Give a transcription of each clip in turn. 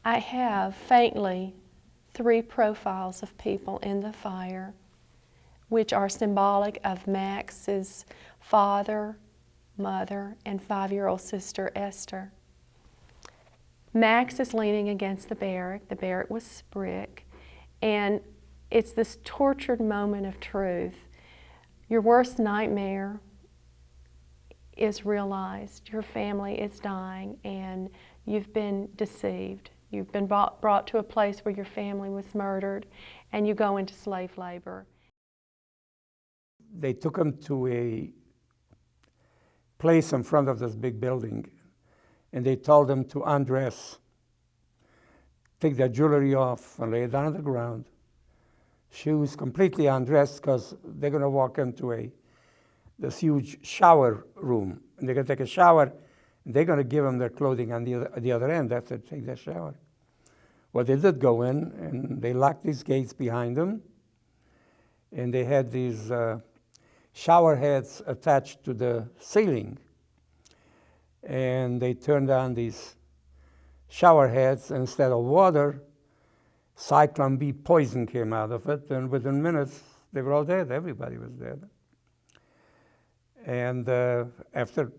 I have faintly 3 profiles of people in the fire, which are symbolic of Max's father, mother, and 5-year-old sister Esther. Max is leaning against the barrack. The barrack was brick, and it's this tortured moment of truth. Your worst nightmare is realized. Your family is dying, and you've been deceived. You've been brought to a place where your family was murdered, and you go into slave labor. They took him to a place in front of this big building, and they told him to undress, take their jewelry off, and lay it down on the ground. She was completely undressed because they're going to walk into this huge shower room, and they're going to take a shower, and they're going to give them their clothing on the other end after they take their shower. Well, they did go in, and they locked these gates behind them, and they had these shower heads attached to the ceiling. And they turned on these shower heads, and instead of water, Cyclone B poison came out of it, and within minutes, they were all dead. Everybody was dead. And after a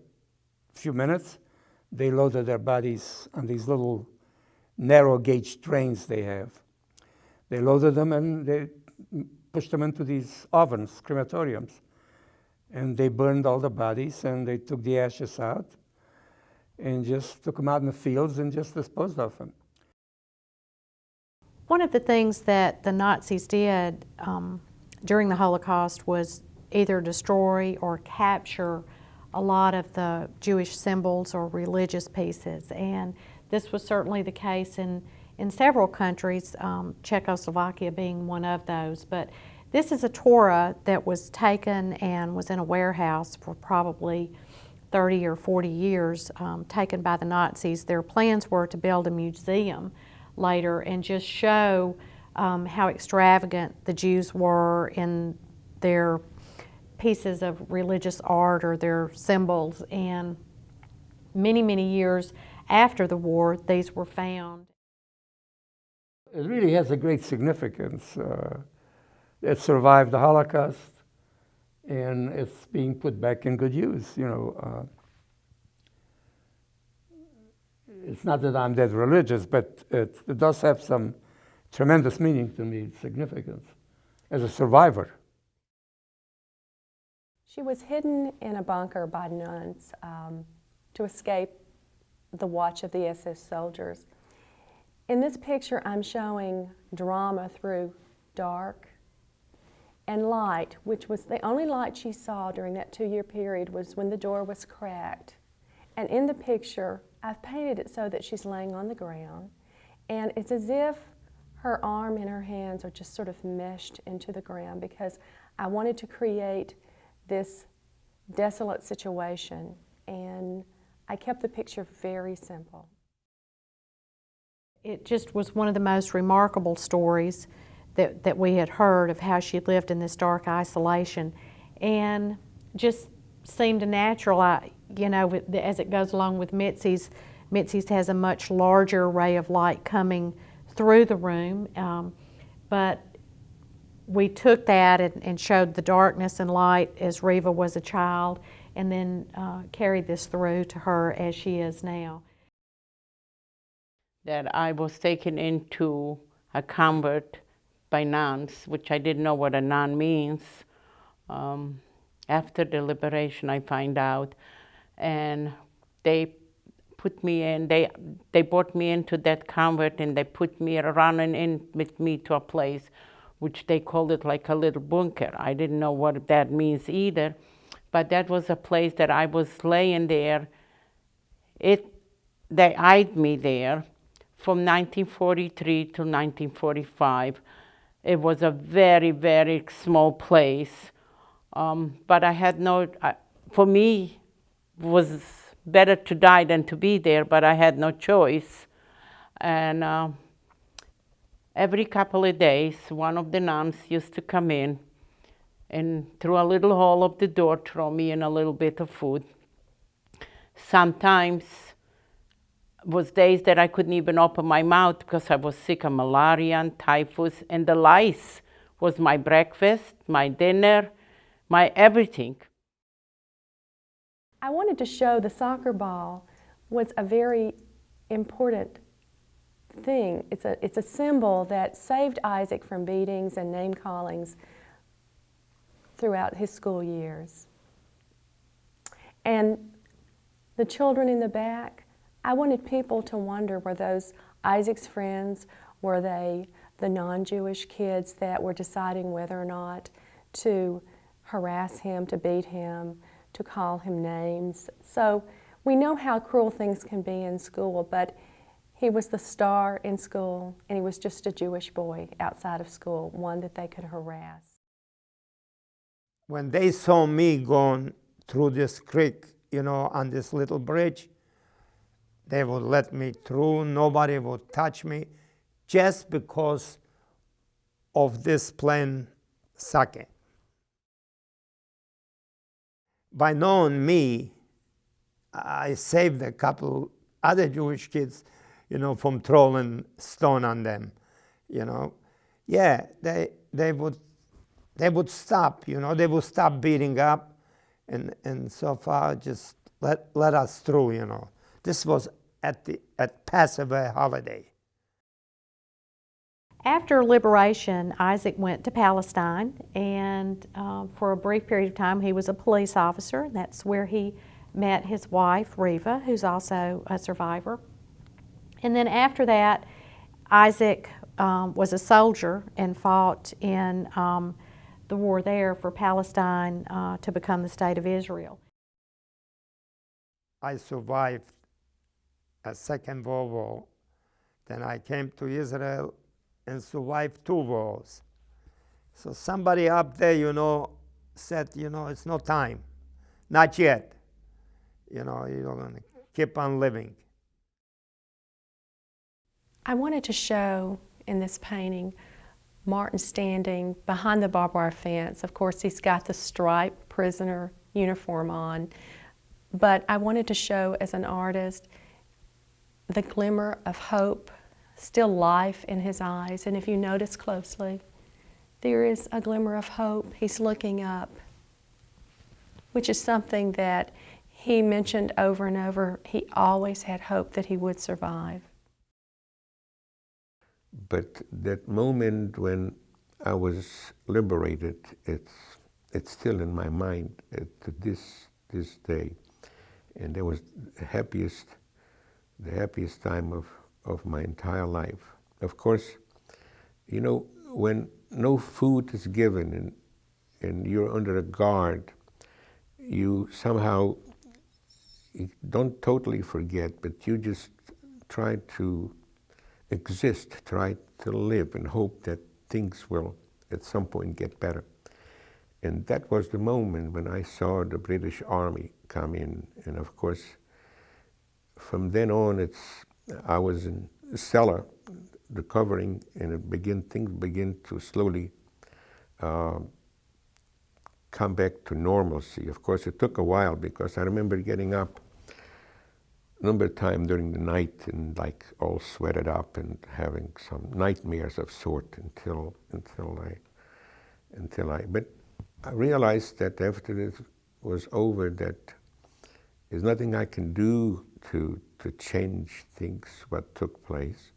few minutes, they loaded their bodies on these little narrow gauge trains they have. They loaded them, and they pushed them into these ovens, crematoriums. And they burned all the bodies, and they took the ashes out, and just took them out in the fields and just disposed of them. One of the things that the Nazis did during the Holocaust was either destroy or capture a lot of the Jewish symbols or religious pieces, and this was certainly the case in several countries, Czechoslovakia being one of those. But this is a Torah that was taken and was in a warehouse for probably 30 or 40 years, taken by the Nazis. Their plans were to build a museum later and just show how extravagant the Jews were in their pieces of religious art or their symbols. And many, many years after the war, these were found. It really has a great significance. It survived the Holocaust, and it's being put back in good use. It's not that I'm that religious, but it does have some tremendous meaning to me, significance, as a survivor. She was hidden in a bunker by nuns to escape the watch of the SS soldiers. In this picture, I'm showing drama through dark and light, which was the only light she saw during that 2-year period was when the door was cracked. And in the picture, I've painted it so that she's laying on the ground, and it's as if her arm and her hands are just sort of meshed into the ground, because I wanted to create this desolate situation, and I kept the picture very simple. It just was one of the most remarkable stories that we had heard of how she lived in this dark isolation, and just seemed natural. As it goes along with Mitzi's has a much larger ray of light coming through the room, but we took that and showed the darkness and light as Reva was a child, and then carried this through to her as she is now. That I was taken into a convent by nuns, which I didn't know what a nun means. After the liberation, I find out, and they put me in. They brought me into that convent, and they put me running in with me to a place, which they called it like a little bunker. I didn't know what that means either, but that was a place that I was laying there. They eyed me there from 1943 to 1945. It was a very, very small place, but I had for me, it was better to die than to be there, but I had no choice. And every couple of days, one of the nuns used to come in and through a little hole of the door, throw me in a little bit of food. Sometimes Was days that I couldn't even open my mouth because I was sick of malaria and typhus, and the lice was my breakfast, my dinner, my everything. I wanted to show the soccer ball was a very important thing. It's a symbol that saved Isaac from beatings and name callings throughout his school years. And the children in the back, I wanted people to wonder, were those Isaac's friends? Were they the non-Jewish kids that were deciding whether or not to harass him, to beat him, to call him names? So we know how cruel things can be in school, but he was the star in school, and he was just a Jewish boy outside of school, one that they could harass. When they saw me going through this creek, on this little bridge, they would let me through. Nobody would touch me just because of this plain sake. By knowing me, I saved a couple other Jewish kids, from throwing stone on them, Yeah, they would stop, they would stop beating up, and so far just let us through, This was at Passover holiday. After liberation, Isaac went to Palestine, and for a brief period of time he was a police officer. That's where he met his wife, Reva, who's also a survivor. And then after that, Isaac was a soldier and fought in the war there for Palestine to become the state of Israel. I survived a Second World War. Then I came to Israel and survived 2 wars. So somebody up there, said, it's no time. Not yet. You're going to keep on living. I wanted to show in this painting Martin standing behind the barbed wire fence. Of course, he's got the striped prisoner uniform on, but I wanted to show as an artist the glimmer of hope, still life in his eyes. And if you notice closely, there is a glimmer of hope. He's looking up, which is something that he mentioned over and over. He always had hope that he would survive. But that moment when I was liberated, it's still in my mind to this day, and it was the happiest time of my entire life. Of course, when no food is given and you're under a guard, you somehow don't totally forget, but you just try to exist, try to live, and hope that things will at some point get better. And that was the moment when I saw the British Army come in, and of course, from then on, I was in the cellar, recovering, and things begin to slowly come back to normalcy. Of course, it took a while because I remember getting up a number of times during the night and like all sweated up and having some nightmares of sort until but I realized that after this was over that there's nothing I can do to change things, what took place.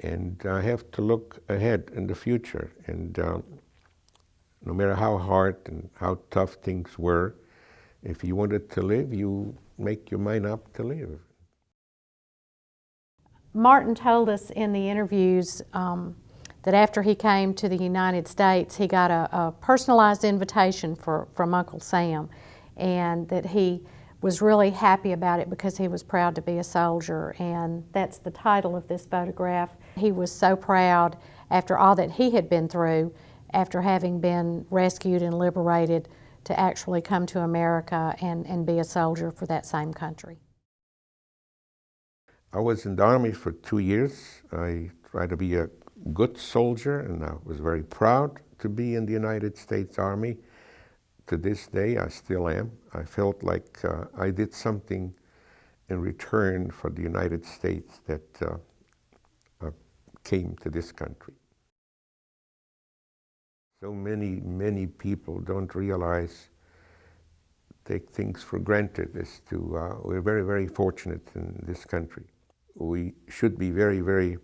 And I have to look ahead in the future. And no matter how hard and how tough things were, if you wanted to live, you make your mind up to live. Martin told us in the interviews that after he came to the United States, he got a personalized invitation from Uncle Sam, and that he was really happy about it because he was proud to be a soldier, and that's the title of this photograph. He was so proud after all that he had been through, after having been rescued and liberated, to actually come to America and be a soldier for that same country. I was in the Army for 2 years. I tried to be a good soldier, and I was very proud to be in the United States Army. To this day, I still am. I felt like I did something in return for the United States that came to this country. So many people don't realize, take things for granted as to, we're very fortunate in this country. We should be very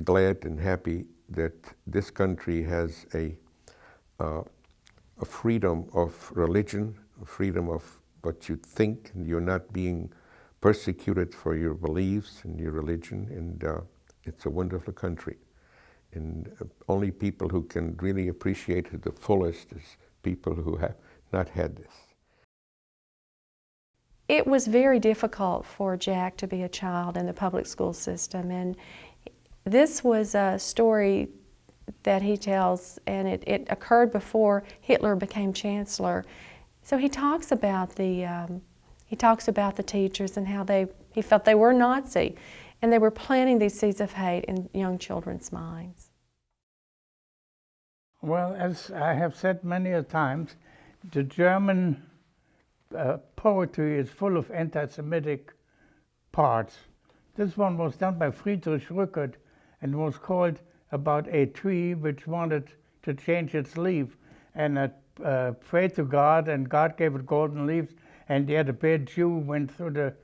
glad and happy that this country has a freedom of religion, a freedom of what you think, and you're not being persecuted for your beliefs and your religion, and it's a wonderful country. And only people who can really appreciate it the fullest is people who have not had this. It was very difficult for Jack to be a child in the public school system, and this was a story that he tells, and it occurred before Hitler became chancellor. So he talks about the teachers and how he felt they were Nazi, and they were planting these seeds of hate in young children's minds. Well, as I have said many a times, the German poetry is full of anti-Semitic parts. This one was done by Friedrich Rückert and was called about a tree which wanted to change its leaf, and it prayed to God, and God gave it golden leaves, and yet a bad Jew went through the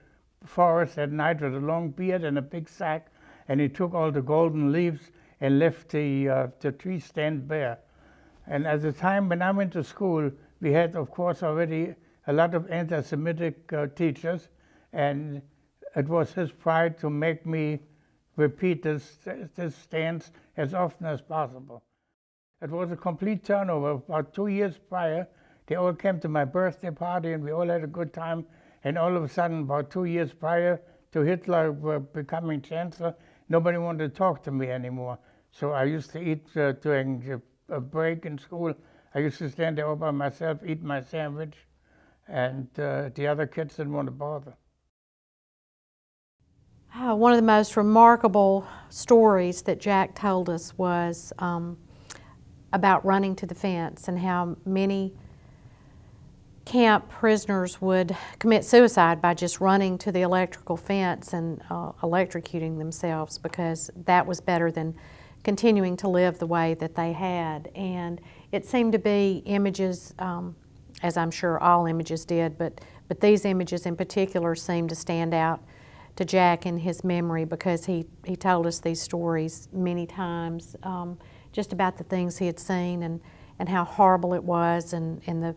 forest at night with a long beard and a big sack, and he took all the golden leaves and left the tree stand bare. And at the time when I went to school, we had, of course, already a lot of anti-Semitic teachers, and it was his pride to make me repeat this stance as often as possible. It was a complete turnover. About 2 years prior, they all came to my birthday party, and we all had a good time. And all of a sudden, about 2 years prior to Hitler becoming chancellor, nobody wanted to talk to me anymore. So I used to eat during a break in school. I used to stand there all by myself, eat my sandwich, and the other kids didn't want to bother. One of the most remarkable stories that Jack told us was about running to the fence, and how many camp prisoners would commit suicide by just running to the electrical fence and electrocuting themselves, because that was better than continuing to live the way that they had. And it seemed to be images, as I'm sure all images did, but these images in particular seemed to stand out to Jack in his memory, because he told us these stories many times, just about the things he had seen and how horrible it was, and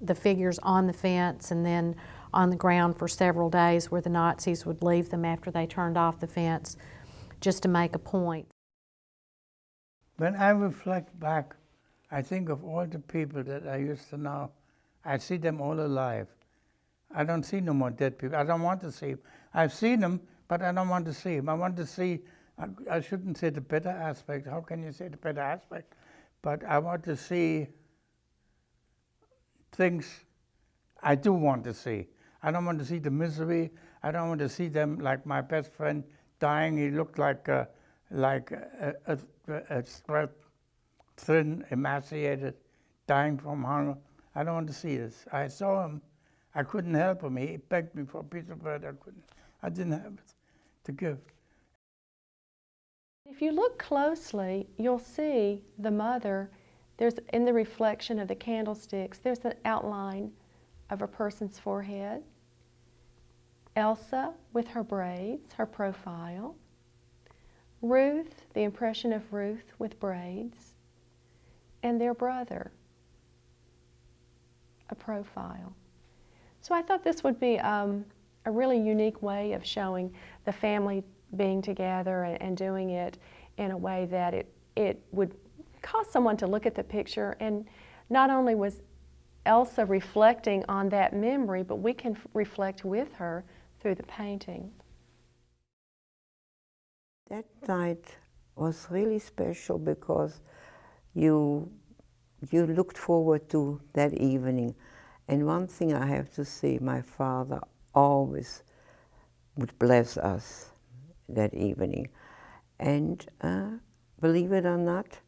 the figures on the fence and then on the ground for several days, where the Nazis would leave them after they turned off the fence just to make a point. When I reflect back, I think of all the people that I used to know. I see them all alive. I don't see no more dead people. I don't want to see them. I've seen them, but I don't want to see them. I want to see, I shouldn't say the better aspect. How can you say the better aspect? But I want to see things I do want to see. I don't want to see the misery. I don't want to see them like my best friend dying. He looked like a spread, thin, emaciated, dying from hunger. I don't want to see this. I saw him. I couldn't help him. He begged me for a piece of bread. I didn't have it to give. If you look closely, you'll see the mother. There's, in the reflection of the candlesticks, there's an outline of a person's forehead. Elsa with her braids, her profile. Ruth, the impression of Ruth with braids. And their brother, a profile. So I thought this would be a really unique way of showing the family being together and doing it in a way that it would cause someone to look at the picture, and not only was Elsa reflecting on that memory, but we can reflect with her through the painting. That night was really special because you looked forward to that evening. And one thing I have to say, my father always would bless us that evening. And believe it or not,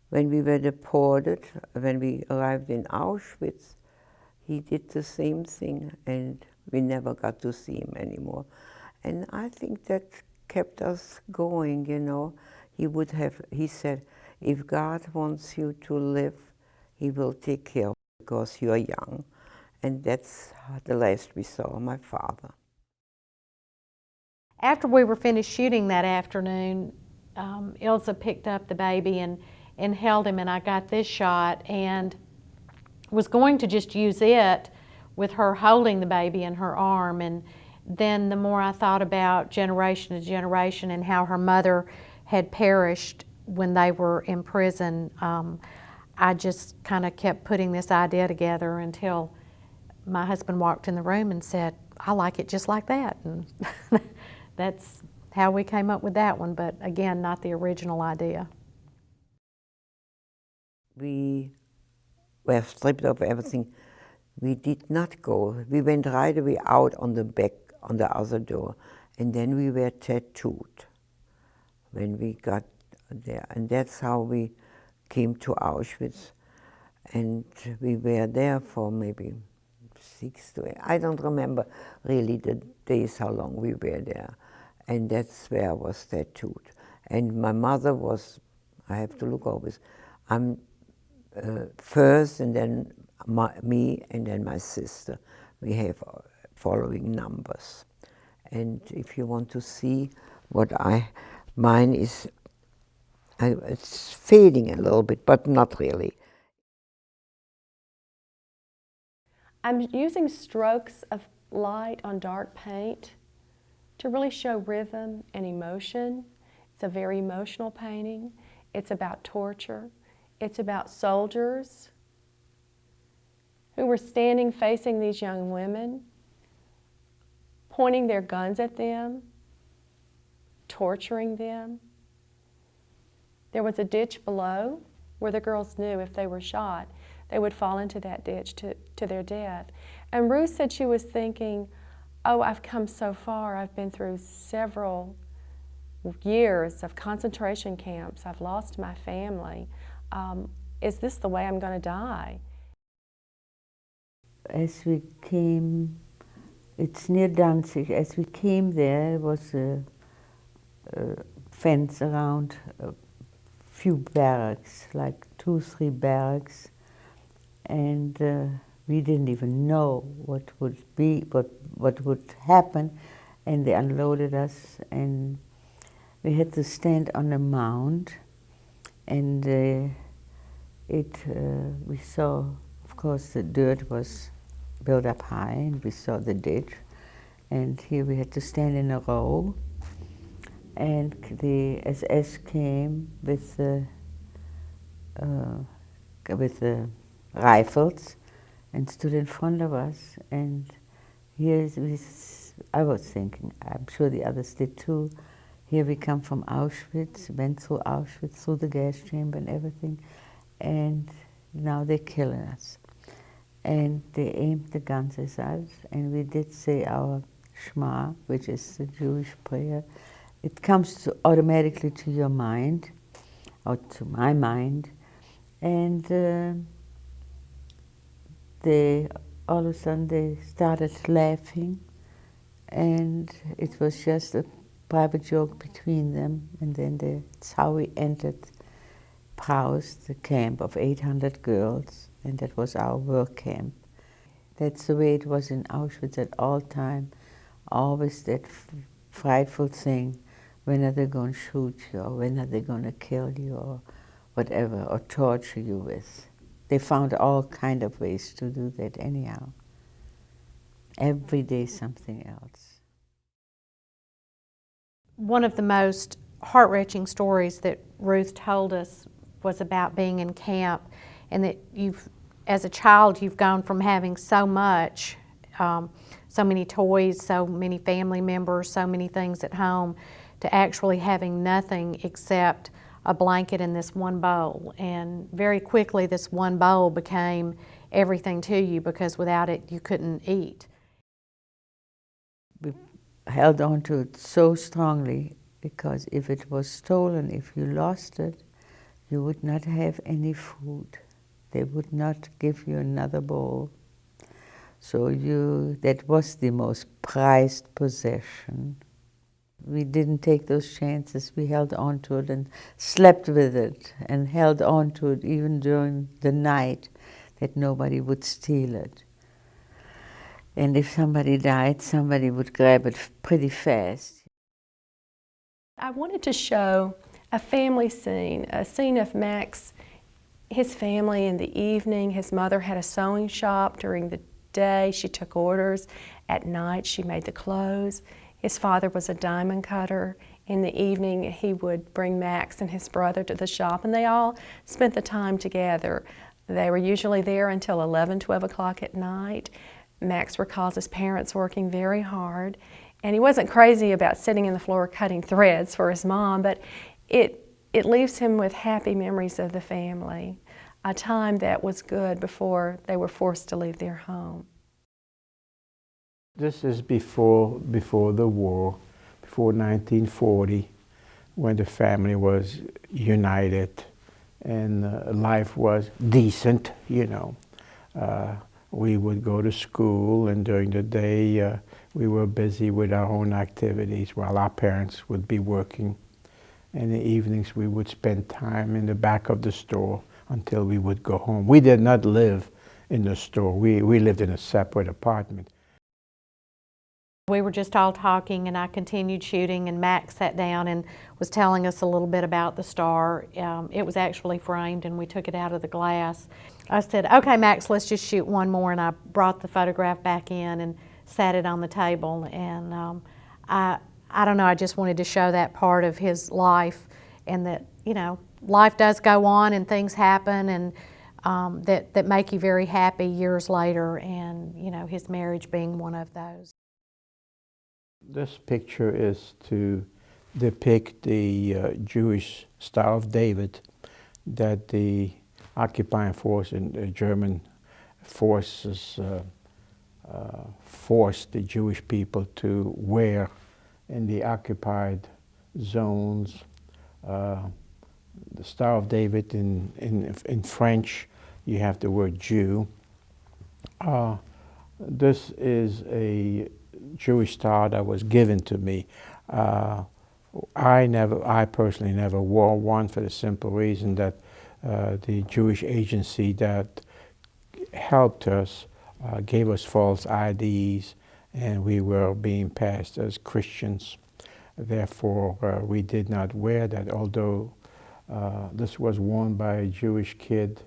when we were deported, when we arrived in Auschwitz, he did the same thing. And We never got to see him anymore. And I think that kept us going, you know. He said, if God wants you to live, he will take care of you because you are young. And that's the last we saw my father. After we were finished shooting that afternoon, Ilsa picked up the baby and held him, and I got this shot and was going to just use it with her holding the baby in her arm. And then the more I thought about generation to generation and how her mother had perished when they were in prison, I just kind of kept putting this idea together until my husband walked in the room and said, I like it just like that. And that's how we came up with that one, but again, not the original idea. We were stripped of everything. We did not go. We went right away out on the back, on the other door, and then we were tattooed when we got there. And that's how we came to Auschwitz. And we were there for maybe 6 to 8. I don't remember really the days how long we were there. And that's where I was tattooed. And my mother was, I have to look always, I'm first, and then me, and then my sister. We have following numbers. And if you want to see what mine is, it's fading a little bit, but not really. I'm using strokes of light on dark paint to really show rhythm and emotion. It's a very emotional painting. It's about torture. It's about soldiers who were standing facing these young women, pointing their guns at them, torturing them. There was a ditch below where the girls knew if they were shot, they would fall into that ditch to their death. And Ruth said she was thinking, oh, I've come so far. I've been through several years of concentration camps. I've lost my family. Is this the way I'm going to die? As we came, it's near Danzig, as we came there was a fence around a few barracks, like 2, 3 barracks, and we didn't even know what would be, what would happen, and they unloaded us, and we had to stand on a mound, and we saw, of course, the dirt was built up high, and we saw the ditch, and here we had to stand in a row, and the SS came with the rifles and stood in front of us, and I was thinking, I'm sure the others did too, here we come from Auschwitz, went through Auschwitz, through the gas chamber and everything, and now they're killing us. And they aimed the guns at us, and we did say our Shema, which is the Jewish prayer. It comes automatically to your mind, or to my mind, and all of a sudden they started laughing, and it was just a private joke between them, and then that's how we entered Praus, the camp of 800 girls, and that was our work camp. That's the way it was in Auschwitz at all time, always that frightful thing, when are they going to shoot you, or when are they going to kill you, or whatever, or torture you with. They found all kind of ways to do that anyhow. Every day something else. One of the most heart-wrenching stories that Ruth told us was about being in camp, and that as a child, you've gone from having so much, so many toys, so many family members, so many things at home, to actually having nothing except a blanket in this one bowl. And very quickly, this one bowl became everything to you, because without it, you couldn't eat. We held on to it so strongly, because if it was stolen, if you lost it, you would not have any food. They would not give you another bowl. So that was the most prized possession. We didn't take those chances. We held on to it and slept with it and held on to it even during the night, that nobody would steal it. And if somebody died, somebody would grab it pretty fast. I wanted to show a family scene, a scene of Max, his family in the evening. His mother had a sewing shop during the day. She took orders. At night, she made the clothes. His father was a diamond cutter. In the evening, he would bring Max and his brother to the shop, and they all spent the time together. They were usually there until 11, 12 o'clock at night. Max recalls his parents working very hard, and he wasn't crazy about sitting on the floor cutting threads for his mom, but it leaves him with happy memories of the family, a time that was good before they were forced to leave their home. This is before the war, before 1940, when the family was united and life was decent, you know. We would go to school, and during the day we were busy with our own activities while our parents would be working. In the evenings we would spend time in the back of the store until we would go home. We did not live in the store. We lived in a separate apartment. We were just all talking, and I continued shooting, and Max sat down and was telling us a little bit about the star. It was actually framed, and we took it out of the glass. I said, okay, Max, let's just shoot one more, and I brought the photograph back in and sat it on the table. And I don't know, I just wanted to show that part of his life, and that, you know, life does go on and things happen, and that make you very happy years later, and, you know, his marriage being one of those. This picture is to depict the Jewish Star of David that the occupying force and the German forces forced the Jewish people to wear in the occupied zones. The Star of David in French, you have the word Jew. This is a Jewish star that was given to me. I personally never wore one, for the simple reason that the Jewish agency that helped us gave us false IDs, and we were being passed as Christians. Therefore, we did not wear that, although this was worn by a Jewish kid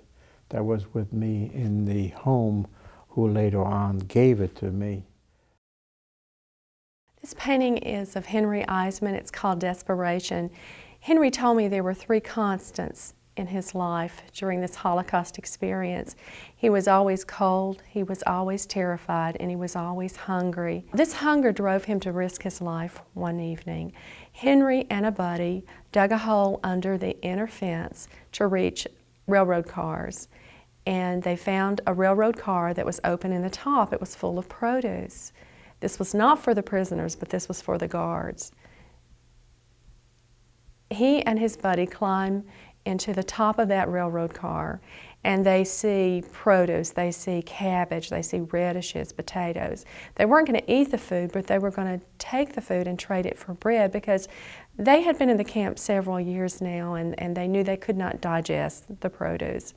that was with me in the home, who later on gave it to me. This painting is of Henry Eisman. It's called Desperation. Henry told me there were three constants in his life during this Holocaust experience. He was always cold, he was always terrified, and he was always hungry. This hunger drove him to risk his life one evening. Henry and a buddy dug a hole under the inner fence to reach railroad cars, and they found a railroad car that was open in the top. It was full of produce. This was not for the prisoners, but this was for the guards. He and his buddy climb into the top of that railroad car, and they see produce, they see cabbage, they see radishes, potatoes. They weren't going to eat the food, but they were going to take the food and trade it for bread, because they had been in the camp several years now, and they knew they could not digest the produce.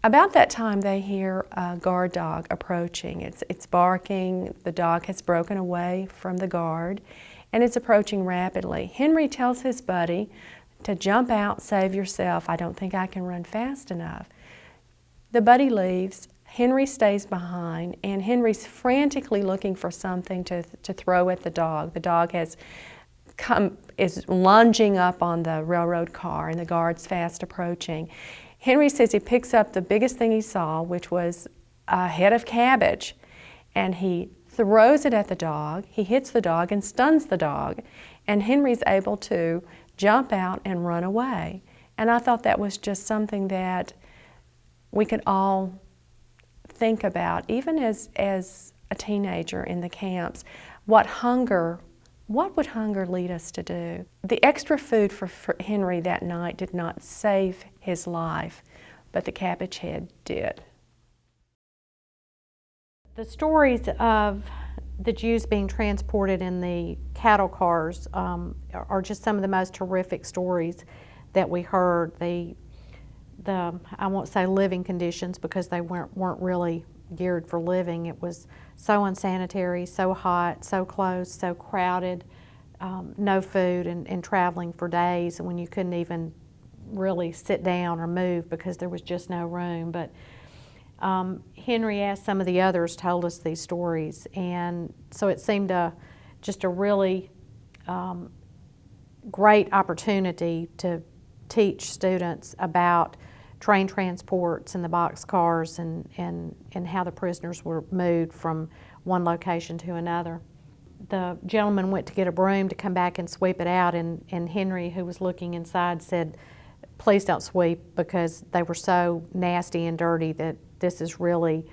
About that time, they hear a guard dog approaching. It's barking. The dog has broken away from the guard, and it's approaching rapidly. Henry tells his buddy to jump out, save yourself. I don't think I can run fast enough. The buddy leaves. Henry stays behind, and Henry's frantically looking for something to throw at the dog. The dog is lunging up on the railroad car, and the guard's fast approaching. Henry says he picks up the biggest thing he saw, which was a head of cabbage, and he throws it at the dog. He hits the dog and stuns the dog, and Henry's able to jump out and run away. And I thought that was just something that we could all think about, even as a teenager in the camps. What would hunger lead us to do? The extra food for Henry that night did not save his life, but the cabbage head did. The stories of the Jews being transported in the cattle cars are just some of the most horrific stories that we heard. I won't say living conditions because they weren't really geared for living. It was so unsanitary, so hot, so close, so crowded, no food, and traveling for days when you couldn't even really sit down or move because there was just no room. But Henry, as some of the others, told us these stories, and so it seemed just a really great opportunity to teach students about train transports and the boxcars and how the prisoners were moved from one location to another. The gentleman went to get a broom to come back and sweep it out, and Henry, who was looking inside, said, "Please don't sweep because they were so nasty and dirty that this is really,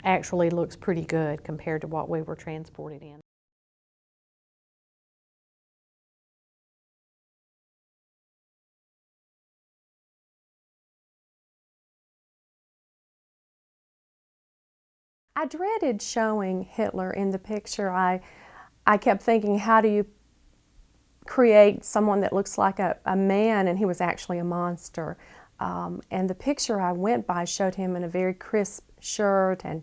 actually looks pretty good compared to what we were transported in." I dreaded showing Hitler in the picture. I kept thinking, how do you create someone that looks like a man, and he was actually a monster. And the picture I went by showed him in a very crisp shirt and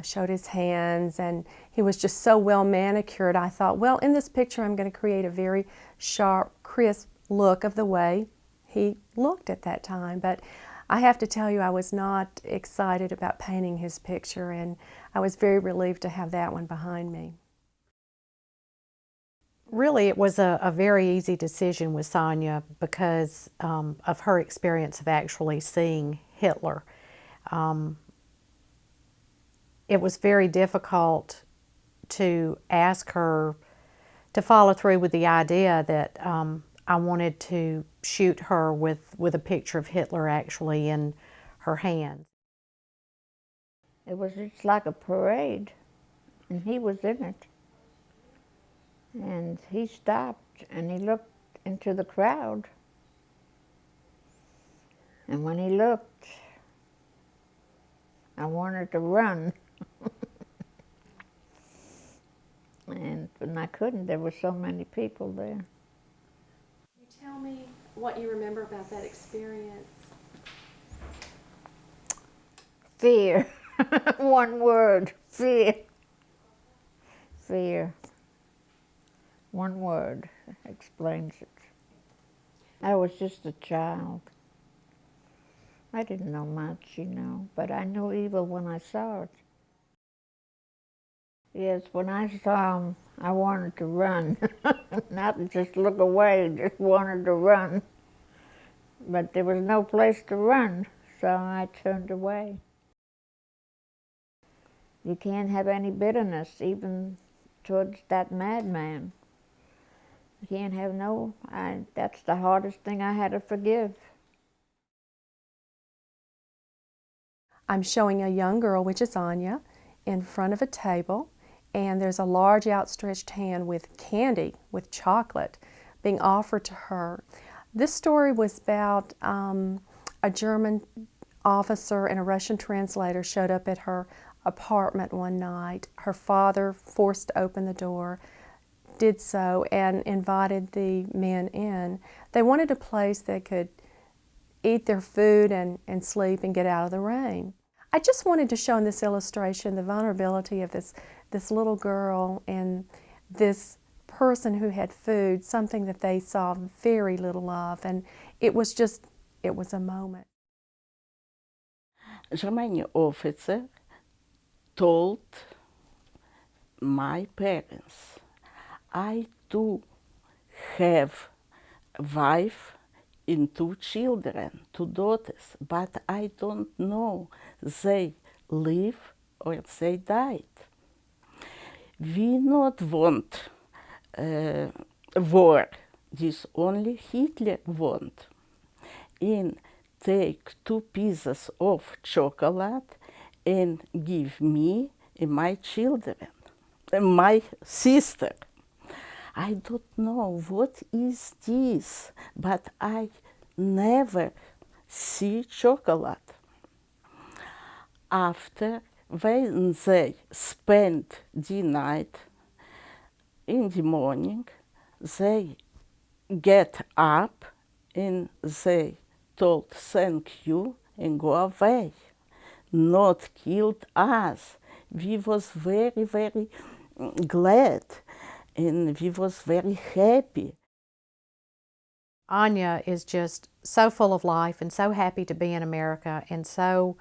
showed his hands, and he was just so well manicured. I thought, well, in this picture I'm going to create a very sharp, crisp look of the way he looked at that time. But I have to tell you, I was not excited about painting his picture, and I was very relieved to have that one behind me. Really, it was a very easy decision with Sonia because of her experience of actually seeing Hitler. It was very difficult to ask her to follow through with the idea that I wanted to shoot her with a picture of Hitler actually in her hands. It was just like a parade, and he was in it. And he stopped and he looked into the crowd. And when he looked, I wanted to run. But I couldn't. There were so many people there. Can you tell me what you remember about that experience? Fear. One word, fear. Fear. One word explains it. I was just a child. I didn't know much, but I knew evil when I saw it. Yes, when I saw him, I wanted to run. Not just look away, just wanted to run. But there was no place to run, so I turned away. You can't have any bitterness, even towards that madman. You can't have that's the hardest thing I had to forgive. I'm showing a young girl, which is Anya, in front of a table, and there's a large outstretched hand with candy, with chocolate, being offered to her. This story was about a German officer and a Russian translator showed up at her apartment one night. Her father forced to open the door, did so, and invited the men in. They wanted a place they could eat their food and sleep and get out of the rain. I just wanted to show in this illustration the vulnerability of this little girl and this person who had food, something that they saw very little of, and it was a moment. German officer told my parents, I too have wife and 2 children, 2 daughters, but I don't know they live or they died. We not want war, this only Hitler want. And take 2 pieces of chocolate and give me and my children, and my sister. I don't know what is this, but I never see chocolate. After when they spent the night, in the morning, they get up and they told thank you and go away. Not killed us. We was very, very glad and we was very happy. Anya is just so full of life and so happy to be in America and so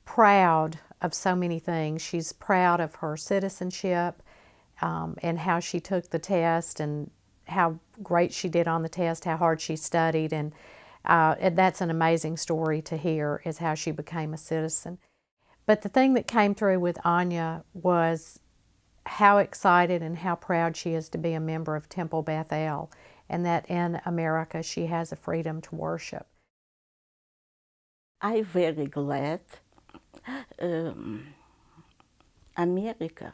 proud of so many things. She's proud of her citizenship and how she took the test and how great she did on the test, how hard she studied, and that's an amazing story to hear, is how she became a citizen. But the thing that came through with Anya was how excited and how proud she is to be a member of Temple Beth El, and that in America she has a freedom to worship. I'm very glad American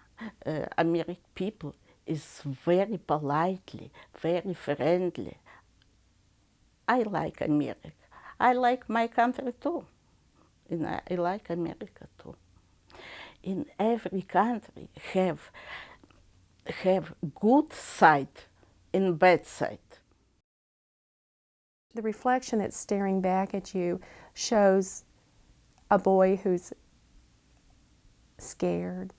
people is very politely, very friendly. I like America. I like my country too. And I like America too. In every country have good side and bad side. The reflection that's staring back at you shows a boy who's scared,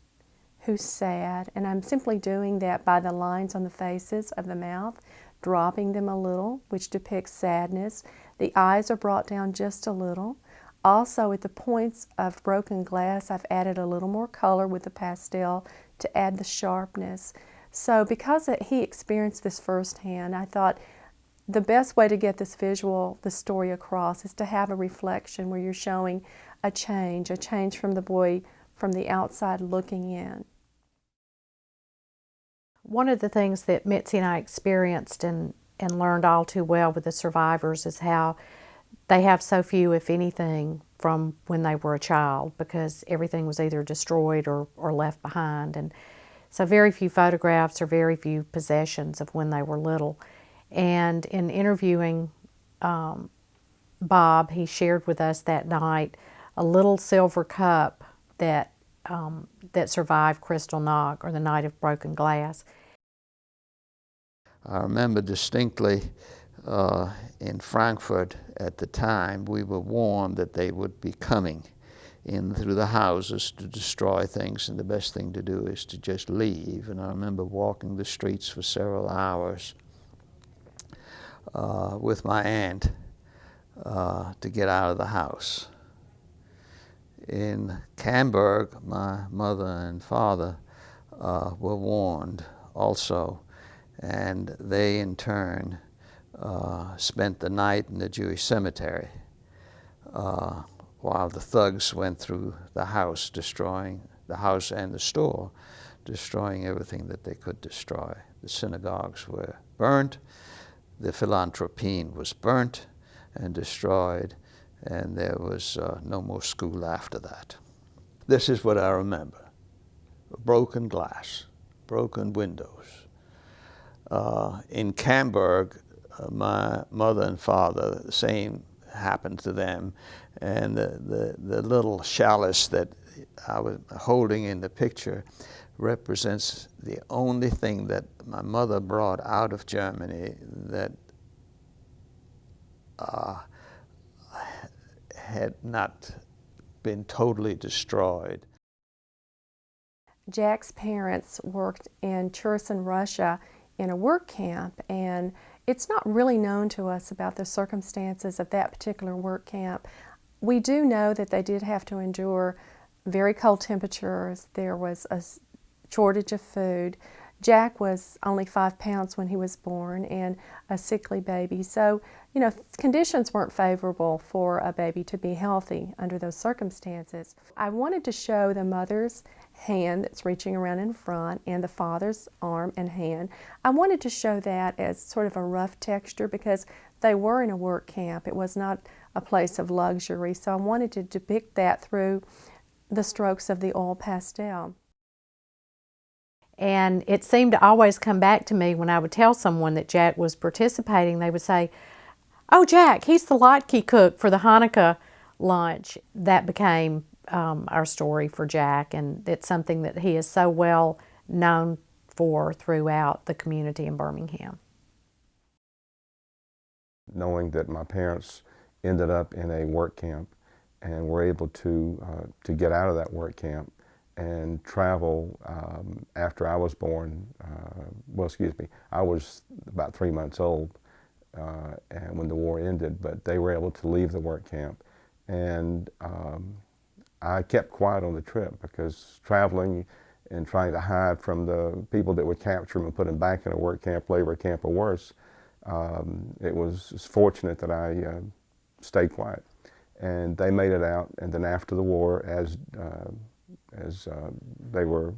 who's sad, and I'm simply doing that by the lines on the faces of the mouth, dropping them a little, which depicts sadness. The eyes are brought down just a little. Also, at the points of broken glass, I've added a little more color with the pastel to add the sharpness. So because he experienced this firsthand, I thought the best way to get this visual, the story across, is to have a reflection where you're showing a change from the boy from the outside looking in. One of the things that Mitzi and I experienced and learned all too well with the survivors is how they have so few, if anything, from when they were a child, because everything was either destroyed or left behind. And so very few photographs or very few possessions of when they were little. And in interviewing Bob, he shared with us that night a little silver cup that survived Kristallnacht, or the Night of Broken Glass. I remember distinctly in Frankfurt at the time, we were warned that they would be coming in through the houses to destroy things, and the best thing to do is to just leave. And I remember walking the streets for several hours with my aunt to get out of the house. In Camberg, my mother and father were warned also, and they in turn spent the night in the Jewish cemetery while the thugs went through the house, destroying the house and the store, destroying everything that they could destroy. The synagogues were burnt, the Philanthropine was burnt and destroyed, and there was no more school after that. This is what I remember: broken glass, broken windows. In Camberg, my mother and father, the same happened to them, and the little chalice that I was holding in the picture represents the only thing that my mother brought out of Germany that had not been totally destroyed. Jack's parents worked in Cherson, Russia in a work camp, and it's not really known to us about the circumstances of that particular work camp. We do know that they did have to endure very cold temperatures. There was a shortage of food. Jack was only 5 pounds when he was born and a sickly baby. So, you know, conditions weren't favorable for a baby to be healthy under those circumstances. I wanted to show the mother's hand that's reaching around in front and the father's arm and hand. I wanted to show that as sort of a rough texture because they were in a work camp. It was not a place of luxury. So I wanted to depict that through the strokes of the oil pastel. And it seemed to always come back to me when I would tell someone that Jack was participating. They would say, "Oh, Jack, he's the latke cook for the Hanukkah lunch." That became our story for Jack, and it's something that he is so well known for throughout the community in Birmingham. Knowing that my parents ended up in a work camp and were able to get out of that work camp and travel after I was born. Well, excuse me, I was about 3 months old and when the war ended, but they were able to leave the work camp. And I kept quiet on the trip because traveling and trying to hide from the people that would capture them and put them back in a work camp, labor camp, or worse, it was fortunate that I stayed quiet. And they made it out, and then after the war, as they were,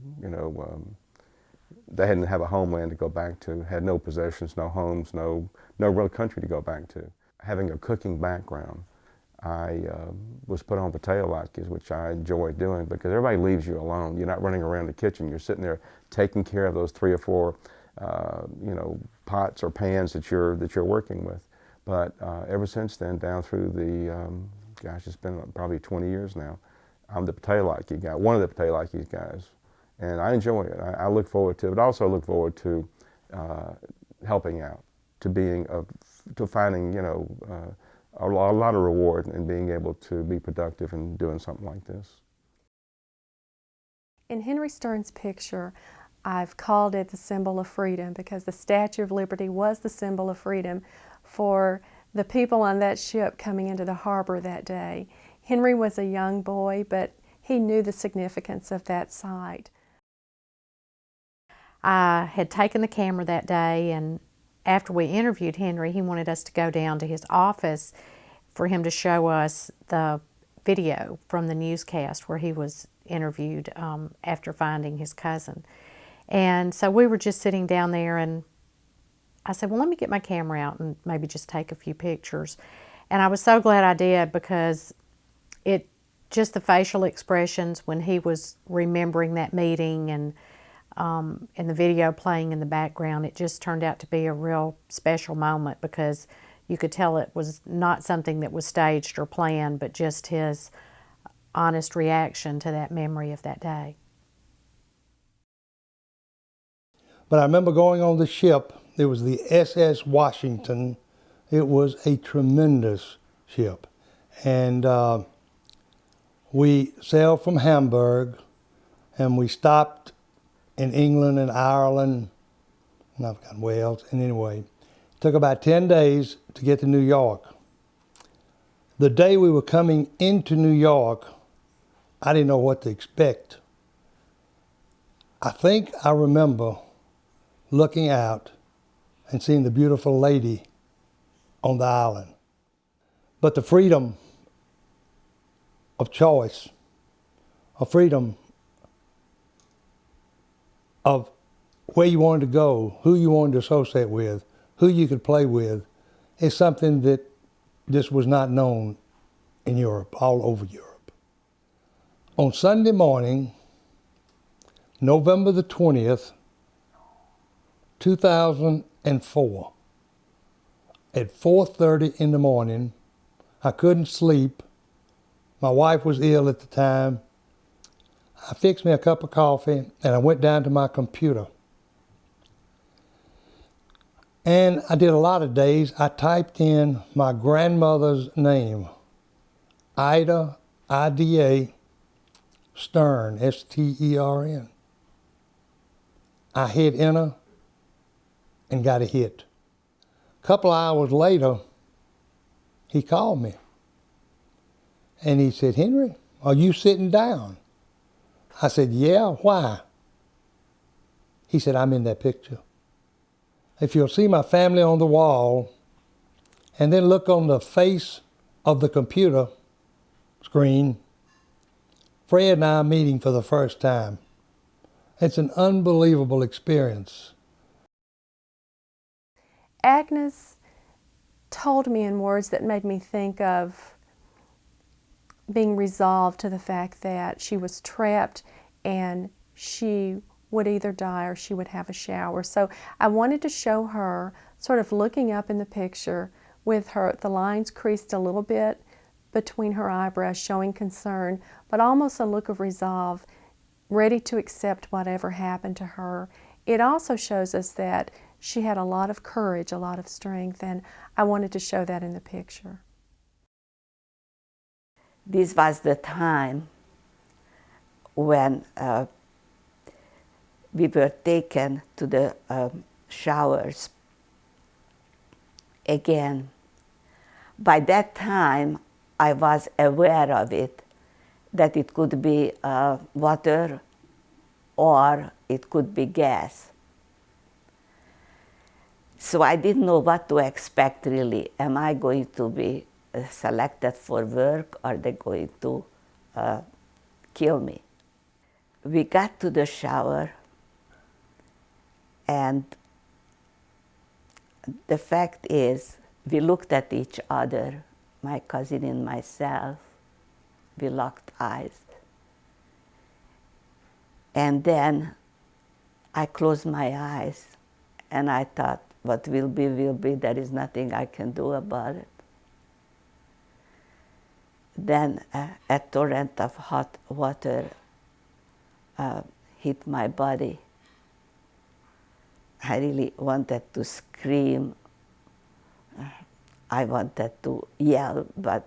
they hadn't have a homeland to go back to, had no possessions, no homes, no real country to go back to. Having a cooking background, I was put on potato latkes, which I enjoyed doing because everybody leaves you alone. You're not running around the kitchen. You're sitting there taking care of those 3 or 4, pots or pans that you're working with. But ever since then, down through the, gosh, it's been probably 20 years now, I'm the potato latke guy, one of the potato latke guys. And I enjoy it. I look forward to it. I also look forward to helping out, to finding, a lot of reward in being able to be productive and doing something like this. In Henry Stern's picture, I've called it the symbol of freedom because the Statue of Liberty was the symbol of freedom for the people on that ship coming into the harbor that day. Henry was a young boy, but he knew the significance of that site. I had taken the camera that day, and after we interviewed Henry, he wanted us to go down to his office for him to show us the video from the newscast where he was interviewed after finding his cousin. And so we were just sitting down there, and I said, well, let me get my camera out and maybe just take a few pictures. And I was so glad I did because just the facial expressions when he was remembering that meeting and the video playing in the background, it just turned out to be a real special moment because you could tell it was not something that was staged or planned, but just his honest reaction to that memory of that day. But I remember going on the ship. It was the SS Washington. It was a tremendous ship. And we sailed from Hamburg, and we stopped in England and Ireland, and I've forgotten where else, and anyway. It took about 10 days to get to New York. The day we were coming into New York, I didn't know what to expect. I think I remember looking out and seeing the beautiful lady on the island. But the freedom of choice, a freedom of where you wanted to go, who you wanted to associate with, who you could play with, is something that just was not known in Europe, all over Europe. On Sunday morning, November the 20th, 2004, at 4:30 in the morning, I couldn't sleep. My wife was ill at the time. I fixed me a cup of coffee and I went down to my computer. And I did a lot of days. I typed in my grandmother's name, Ida, I-D-A, Stern, S-T-E-R-N. I hit enter and got a hit. A couple of hours later, he called me. And he said, Henry, are you sitting down? I said, yeah, why? He said, I'm in that picture. If you'll see my family on the wall, and then look on the face of the computer screen, Fred and I are meeting for the first time. It's an unbelievable experience. Agnes told me in words that made me think of being resolved to the fact that she was trapped and she would either die or she would have a shower. So I wanted to show her sort of looking up in the picture with the lines creased a little bit between her eyebrows, showing concern, but almost a look of resolve, ready to accept whatever happened to her. It also shows us that she had a lot of courage, a lot of strength, and I wanted to show that in the picture. This was the time when we were taken to the showers again. By that time, I was aware of it, that it could be water or it could be gas. So I didn't know what to expect really. Am I going to be selected for work, or are they going to kill me? We got to the shower, and the fact is, we looked at each other, my cousin and myself. We locked eyes. And then I closed my eyes, and I thought, what will be, will be. There is nothing I can do about it. Then a torrent of hot water hit my body. I really wanted to scream. I wanted to yell, but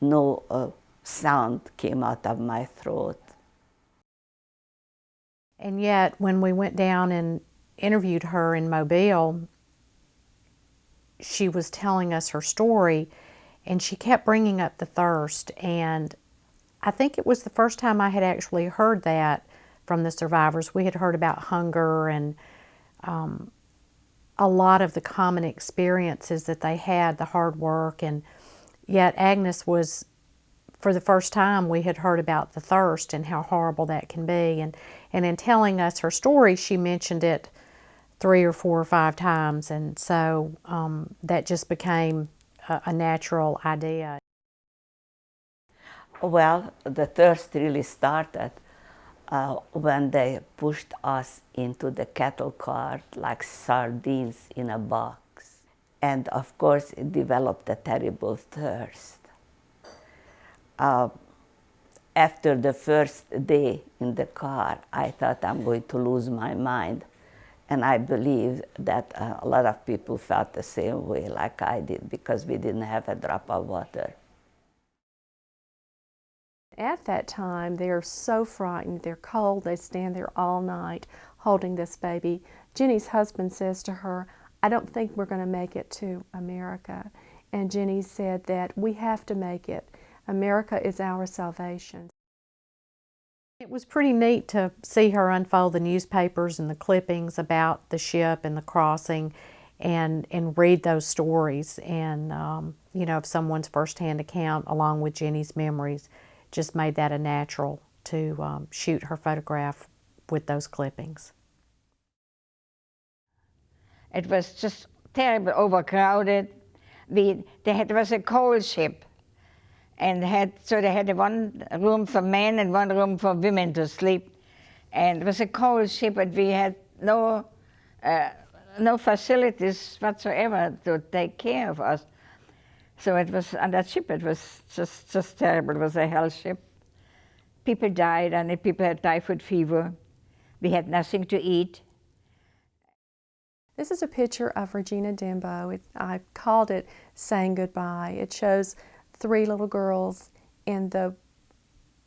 no sound came out of my throat. And yet, when we went down and interviewed her in Mobile, she was telling us her story, and she kept bringing up the thirst. And I think it was the first time I had actually heard that from the survivors. We had heard about hunger and a lot of the common experiences that they had, the hard work, and yet Agnes was, for the first time, we had heard about the thirst and how horrible that can be. And in telling us her story, she mentioned it 3 or 4 or 5 times, and so that just became a natural idea. Well, the thirst really started when they pushed us into the cattle cart like sardines in a box. And of course, it developed a terrible thirst. After the first day in the car, I thought I'm going to lose my mind. And I believe that a lot of people felt the same way like I did, because we didn't have a drop of water. At that time, they're so frightened, they're cold, they stand there all night holding this baby. Jenny's husband says to her, I don't think we're going to make it to America. And Jenny said that we have to make it. America is our salvation. It was pretty neat to see her unfold the newspapers and the clippings about the ship and the crossing, and read those stories, and you know, of someone's firsthand account along with Jenny's memories. Just made that a natural to shoot her photograph with those clippings. It was just terribly overcrowded. It was a coal ship, and they had one room for men and one room for women to sleep. And it was a coal ship, but we had no facilities whatsoever to take care of us. So it was, on that ship, it was just terrible. It was a hell ship. People died, and people had typhoid fever. We had nothing to eat. This is a picture of Regina Dembo. I called it Saying Goodbye. It shows 3 little girls in the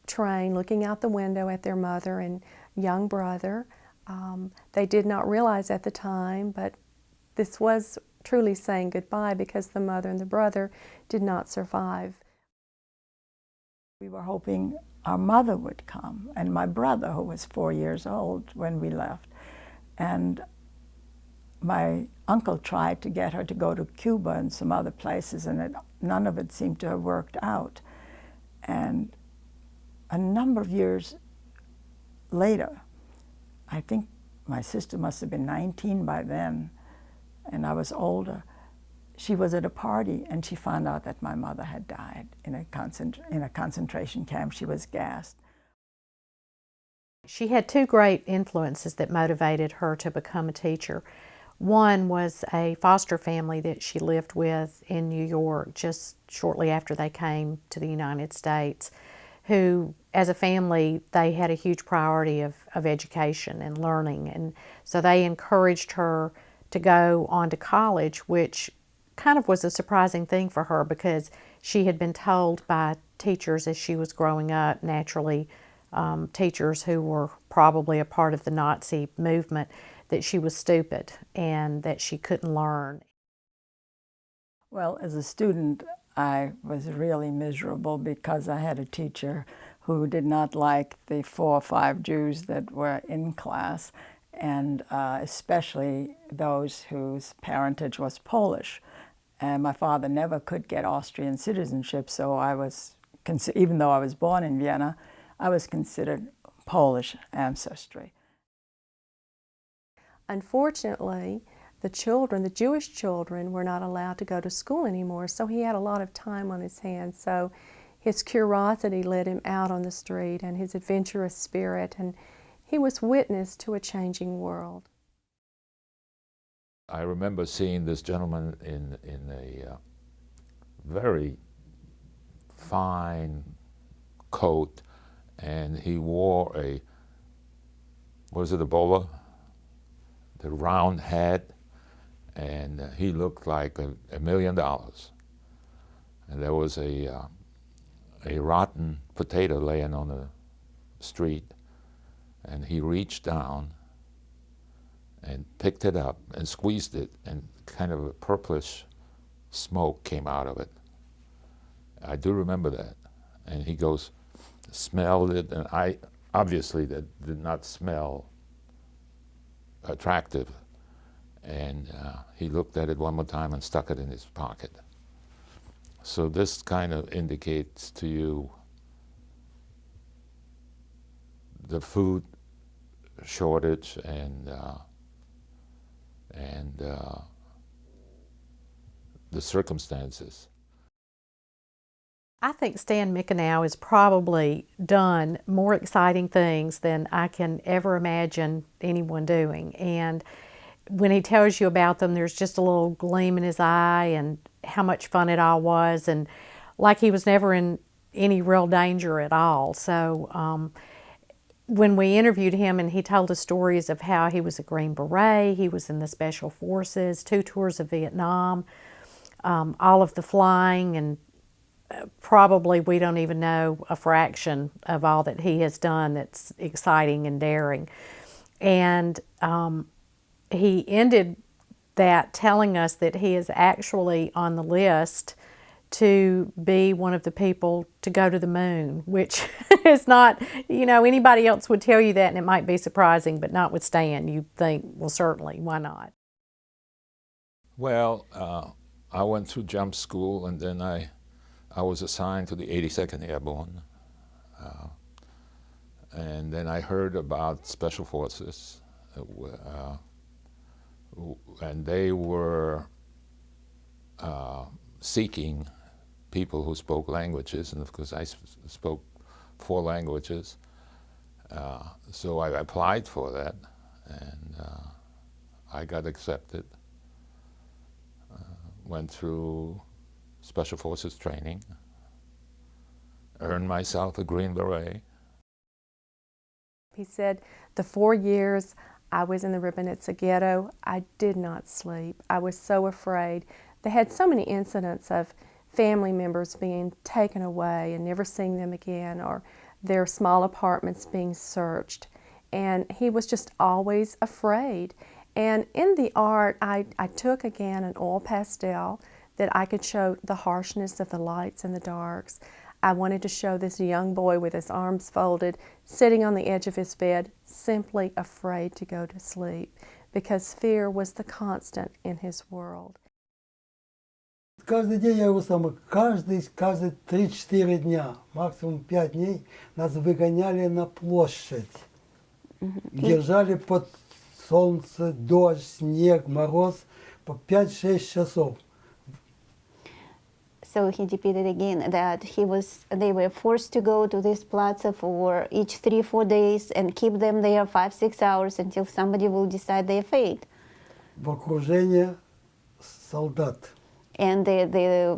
train looking out the window at their mother and young brother. They did not realize at the time, but this was truly saying goodbye, because the mother and the brother did not survive. We were hoping our mother would come, and my brother, who was 4 years old when we left. And my uncle tried to get her to go to Cuba and some other places, and none of it seemed to have worked out. And a number of years later, I think my sister must have been 19 by then, and I was older. She was at a party, and she found out that my mother had died in a concentration camp. She was gassed. She had 2 great influences that motivated her to become a teacher. One was a foster family that she lived with in New York just shortly after they came to the United States, who, as a family, they had a huge priority of education and learning. And so they encouraged her to go on to college, which kind of was a surprising thing for her because she had been told by teachers as she was growing up, naturally, teachers who were probably a part of the Nazi movement, that she was stupid and that she couldn't learn. Well, as a student, I was really miserable because I had a teacher who did not like the 4 or 5 Jews that were in class, and especially those whose parentage was Polish. And my father never could get Austrian citizenship, so I was, even though I was born in Vienna, I was considered Polish ancestry. Unfortunately, the children, the Jewish children, were not allowed to go to school anymore, so he had a lot of time on his hands. So his curiosity led him out on the street, and his adventurous spirit, and he was witness to a changing world. I remember seeing this gentleman in a very fine coat, and he wore a, was it a bowler? The round hat, and he looked like $1 million. And there was a rotten potato laying on the street, and he reached down and picked it up and squeezed it, and kind of a purplish smoke came out of it. I do remember that. And he goes, smelled it, and obviously that did not smell attractive. And he looked at it one more time and stuck it in his pocket. So this kind of indicates to you the food shortage and the circumstances. I think Stan Mikenow has probably done more exciting things than I can ever imagine anyone doing. And when he tells you about them, there's just a little gleam in his eye and how much fun it all was, and like he was never in any real danger at all. So when we interviewed him and he told us stories of how he was a Green Beret, he was in the Special Forces, 2 tours of Vietnam, all of the flying, and probably we don't even know a fraction of all that he has done that's exciting and daring. And he ended that telling us that he is actually on the list to be one of the people to go to the moon, which is not, you know, anybody else would tell you that and it might be surprising, but not with Stan, you think, well, certainly, why not? Well, I went through jump school, and then I was assigned to the 82nd Airborne. And then I heard about Special Forces, and they were seeking people who spoke languages, and of course I spoke 4 languages. So I applied for that, and I got accepted. Went through Special Forces training, earned myself a Green Beret. He said, the 4 years I was in the Ribbenitsa ghetto, I did not sleep. I was so afraid. They had so many incidents of family members being taken away and never seeing them again, or their small apartments being searched. And he was just always afraid. And in the art, I took again an oil pastel that I could show the harshness of the lights and the darks. I wanted to show this young boy with his arms folded, sitting on the edge of his bed, simply afraid to go to sleep, because fear was the constant in his world. Каждый день я его сам, каждые 3-4 дня, максимум 5 дней, нас выгоняли на площадь. Держали под солнце, дождь, снег, мороз по 5-6 часов. So he repeated again that they were forced to go to this plaza for each 3-4 days and keep them there 5-6 hours until somebody will decide their fate. в окружении солдат. And they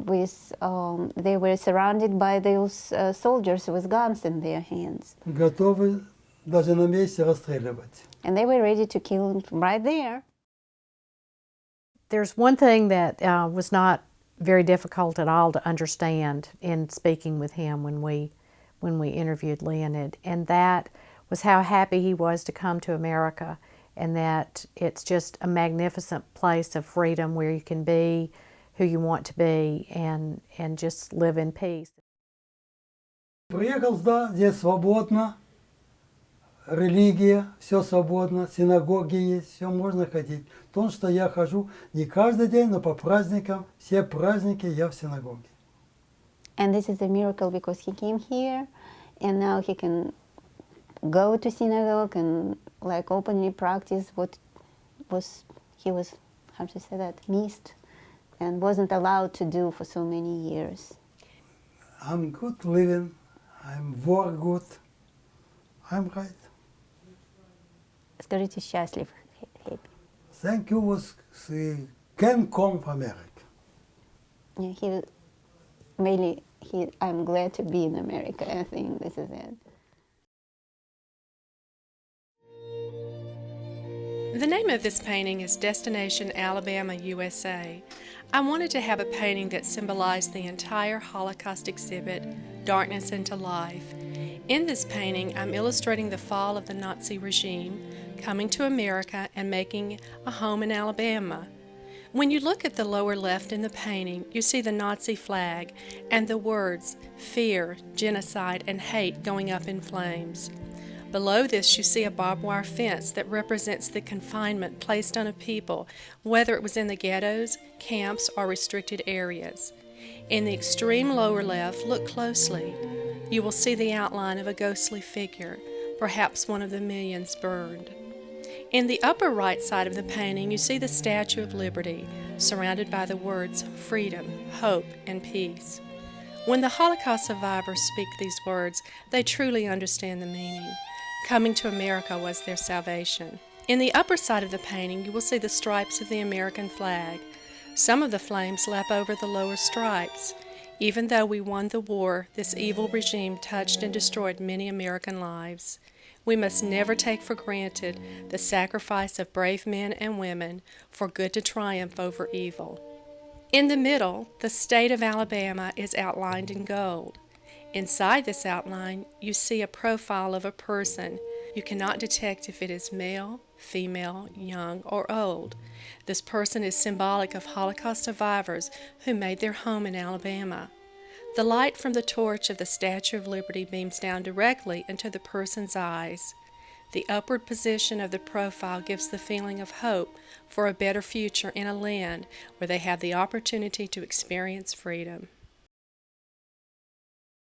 were surrounded by those soldiers with guns in their hands. Готовы даже на месте расстреливать. And they were ready to kill him right there. There's one thing that was not very difficult at all to understand in speaking with him when we interviewed Leonid, and that was how happy he was to come to America, and that it's just a magnificent place of freedom where you can be who you want to be and just live in peace. Приехал сюда, здесь свободно, религия, все свободно, синагоги есть, все можно ходить. То, что я хожу не каждый день, но по праздникам, все праздники я в синагоге. And this is a miracle because he came here and now he can go to synagogue and like openly practice what he was, how to say that, missed and wasn't allowed to do for so many years. I'm good living, I'm work good, I'm right. Скажите, счастлив, happy. Thank you was can come from America. Yeah, I'm glad to be in America. I think this is it. The name of this painting is Destination Alabama, USA. I wanted to have a painting that symbolized the entire Holocaust exhibit, Darkness into Life. In this painting, I'm illustrating the fall of the Nazi regime, coming to America and making a home in Alabama. When you look at the lower left in the painting, you see the Nazi flag and the words fear, genocide, and hate going up in flames. Below this, you see a barbed wire fence that represents the confinement placed on a people, whether it was in the ghettos, camps, or restricted areas. In the extreme lower left, look closely. You will see the outline of a ghostly figure, perhaps one of the millions burned. In the upper right side of the painting, you see the Statue of Liberty, surrounded by the words freedom, hope, and peace. When the Holocaust survivors speak these words, they truly understand the meaning. Coming to America was their salvation. In the upper side of the painting, you will see the stripes of the American flag. Some of the flames lap over the lower stripes. Even though we won the war, this evil regime touched and destroyed many American lives. We must never take for granted the sacrifice of brave men and women for good to triumph over evil. In the middle, the state of Alabama is outlined in gold. Inside this outline, you see a profile of a person. You cannot detect if it is male, female, young, or old. This person is symbolic of Holocaust survivors who made their home in Alabama. The light from the torch of the Statue of Liberty beams down directly into the person's eyes. The upward position of the profile gives the feeling of hope for a better future in a land where they have the opportunity to experience freedom.